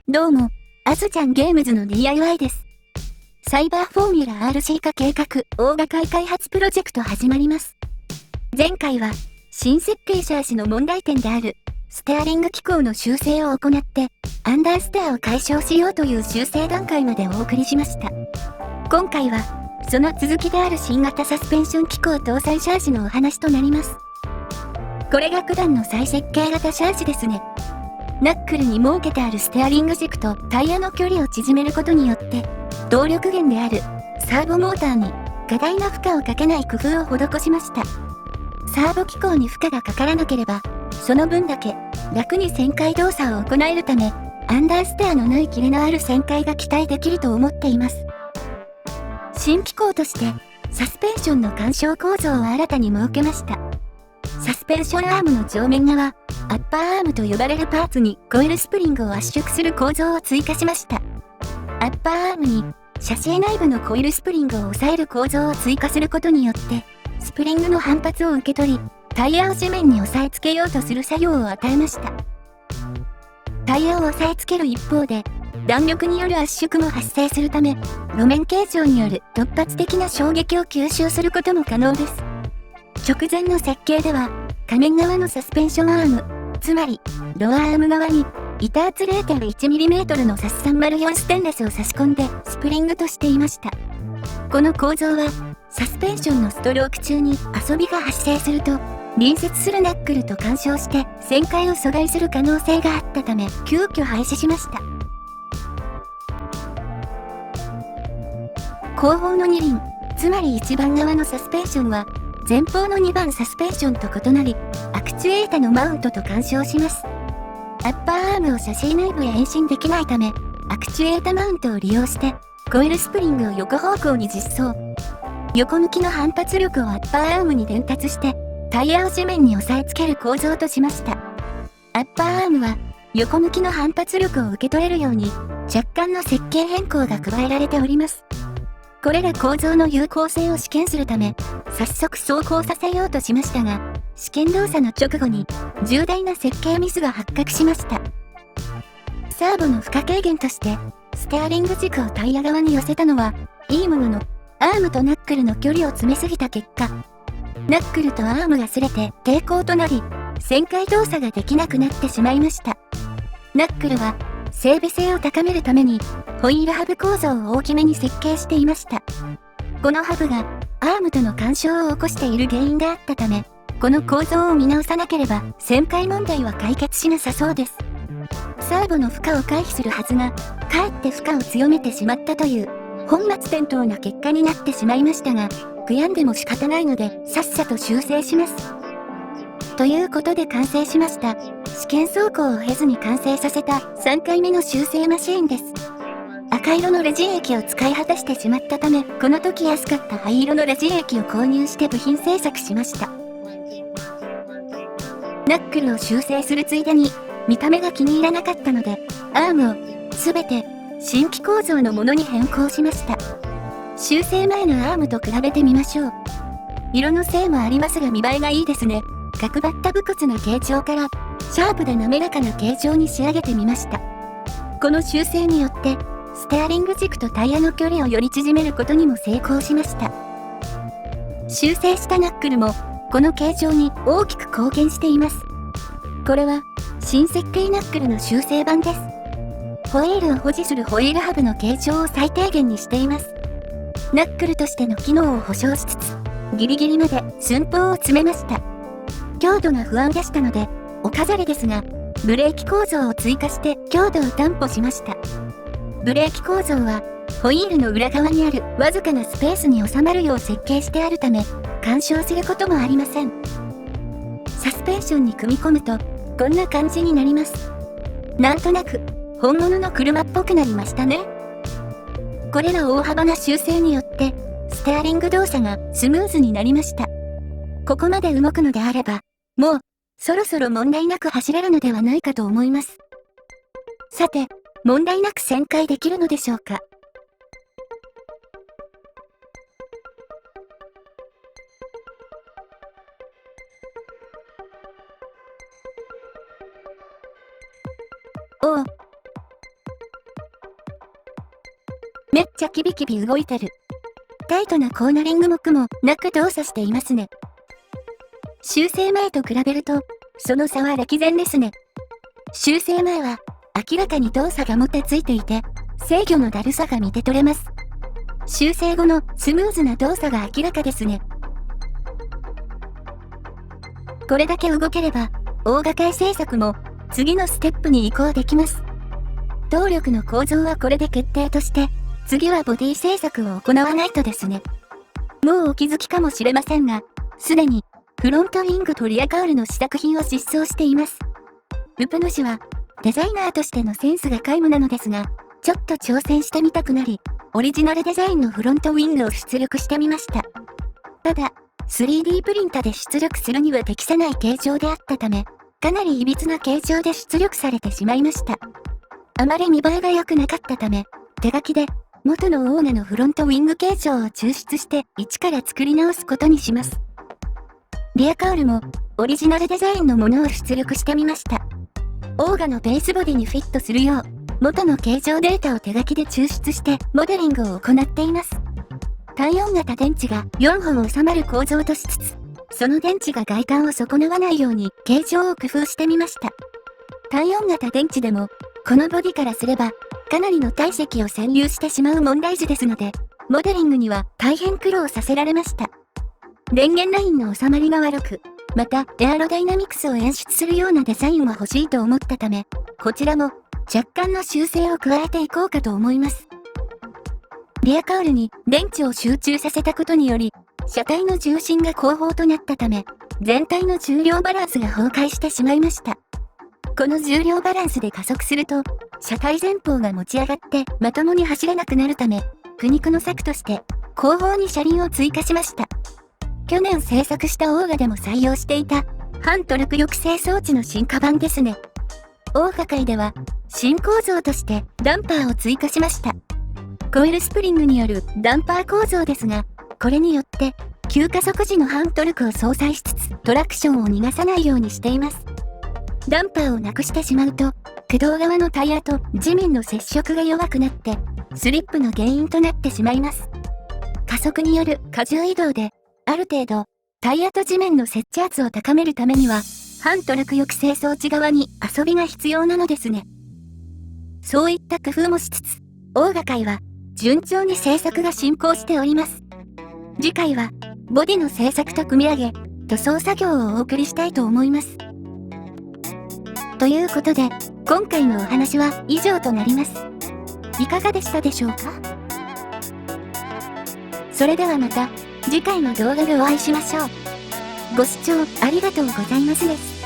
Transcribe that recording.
どうも、あずちゃんゲームズの DIY です。サイバーフォーミュラ RC 化計画大掛かり開発プロジェクト始まります。前回は、新設計者足の問題点である、ステアリング機構の修正を行って、アンダーステアを解消しようという修正段階までお送りしました。今回は、その続きである新型サスペンション機構搭載シャーシのお話となります。これが九段の再設計型シャーシですね。ナックルに設けてあるステアリング軸とタイヤの距離を縮めることによって、動力源であるサーボモーターに過大な負荷をかけない工夫を施しました。サーボ機構に負荷がかからなければ、その分だけ楽に旋回動作を行えるため、アンダーステアのないキレのある旋回が期待できると思っています。新機構として、サスペンションの干渉構造を新たに設けました。サスペンションアームの上面側、アッパーアームと呼ばれるパーツにコイルスプリングを圧縮する構造を追加しました。アッパーアームにシャシー内部のコイルスプリングを抑える構造を追加することによって、スプリングの反発を受け取り、タイヤを地面に押さえつけようとする作用を与えました。タイヤを押さえつける一方で、弾力による圧縮も発生するため、路面形状による突発的な衝撃を吸収することも可能です。直前の設計では、仮面側のサスペンションアーム、つまり、ロアアーム側に、板厚 0.1mm のサス304ステンレスを差し込んでスプリングとしていました。この構造は、サスペンションのストローク中に遊びが発生すると、隣接するナックルと干渉して旋回を阻害する可能性があったため、急遽廃止しました。後方の2輪、つまり1番側のサスペンションは、前方の2番サスペンションと異なり、アクチュエータのマウントと干渉します。アッパーアームをシャシー内部へ延伸できないため、アクチュエータマウントを利用して、コイルスプリングを横方向に実装。横向きの反発力をアッパーアームに伝達して、タイヤを地面に押さえつける構造としました。アッパーアームは、横向きの反発力を受け取れるように、若干の設計変更が加えられております。これら構造の有効性を試験するため、早速走行させようとしましたが、試験動作の直後に重大な設計ミスが発覚しました。サーボの負荷軽減として、ステアリング軸をタイヤ側に寄せたのは、いいものの、アームとナックルの距離を詰めすぎた結果、ナックルとアームが擦れて抵抗となり、旋回動作ができなくなってしまいました。ナックルは、整備性を高めるために、ホイールハブ構造を大きめに設計していました。このハブが、アームとの干渉を起こしている原因であったため、この構造を見直さなければ、旋回問題は解決しなさそうです。サーボの負荷を回避するはずが、かえって負荷を強めてしまったという、本末転倒な結果になってしまいましたが、悔やんでも仕方ないので、さっさと修正します。ということで完成しました。試験走行を経ずに完成させた3回目の修正マシーンです。赤色のレジン液を使い果たしてしまったため、この時安かった灰色のレジン液を購入して部品製作しました。ナックルを修正するついでに、見た目が気に入らなかったので、アームをすべて新規構造のものに変更しました。修正前のアームと比べてみましょう。色のせいもありますが見栄えがいいですね。角張った武骨な形状から、シャープで滑らかな形状に仕上げてみました。この修正によって、ステアリング軸とタイヤの距離をより縮めることにも成功しました。修正したナックルも、この形状に大きく貢献しています。これは、新設計ナックルの修正版です。ホイールを保持するホイールハブの形状を最低限にしています。ナックルとしての機能を保証しつつ、ギリギリまで寸法を詰めました。強度が不安でしたので、お飾りですが、ブレーキ構造を追加して強度を担保しました。ブレーキ構造は、ホイールの裏側にあるわずかなスペースに収まるよう設計してあるため、干渉することもありません。サスペンションに組み込むと、こんな感じになります。なんとなく、本物の車っぽくなりましたね。これら大幅な修正によって、ステアリング動作がスムーズになりました。ここまで動くのであれば、もう、そろそろ問題なく走れるのではないかと思います。さて、問題なく旋回できるのでしょうか。おお。めっちゃキビキビ動いてる。タイトなコーナリングも苦もなく動作していますね。修正前と比べると、その差は歴然ですね。修正前は、明らかに動作がもたついていて、制御のだるさが見て取れます。修正後のスムーズな動作が明らかですね。これだけ動ければ、大掛かり制作も次のステップに移行できます。動力の構造はこれで決定として、次はボディ製作を行わないとですね。もうお気づきかもしれませんが、すでにフロントウィングとリアカウルの試作品を失踪しています。ウプ主はデザイナーとしてのセンスが皆無なのですが、ちょっと挑戦してみたくなり、オリジナルデザインのフロントウィングを出力してみました。ただ、3D プリンタで出力するには適さない形状であったため、かなり歪な形状で出力されてしまいました。あまり見栄えが良くなかったため、手書きで元のオーガのフロントウィング形状を抽出して一から作り直すことにします。リアカウルもオリジナルデザインのものを出力してみました。オーガのベースボディにフィットするよう、元の形状データを手書きで抽出してモデリングを行っています。単4型電池が4本収まる構造としつつ、その電池が外観を損なわないように形状を工夫してみました。単4型電池でも、このボディからすれば、かなりの体積を占有してしまう問題児ですので、モデリングには大変苦労させられました。電源ラインの収まりが悪く、またエアロダイナミクスを演出するようなデザインが欲しいと思ったため、こちらも若干の修正を加えていこうかと思います。リアカウルに電池を集中させたことにより、車体の重心が後方となったため、全体の重量バランスが崩壊してしまいました。この重量バランスで加速すると、車体前方が持ち上がってまともに走れなくなるため、苦肉の策として後方に車輪を追加しました。去年製作したオーガでも採用していた反トルク抑制装置の進化版ですね。オーガ界では新構造としてダンパーを追加しました。コイルスプリングによるダンパー構造ですが、これによって急加速時の反トルクを相殺しつつトラクションを逃がさないようにしています。ダンパーをなくしてしまうと、駆動側のタイヤと地面の接触が弱くなって、スリップの原因となってしまいます。加速による荷重移動で、ある程度、タイヤと地面の接地圧を高めるためには、反トルク抑制装置側に遊びが必要なのですね。そういった工夫もしつつ、オーガ界は順調に製作が進行しております。次回は、ボディの製作と組み上げ、塗装作業をお送りしたいと思います。ということで、今回のお話は以上となります。いかがでしたでしょうか？それではまた次回の動画でお会いしましょう。ご視聴ありがとうございますです。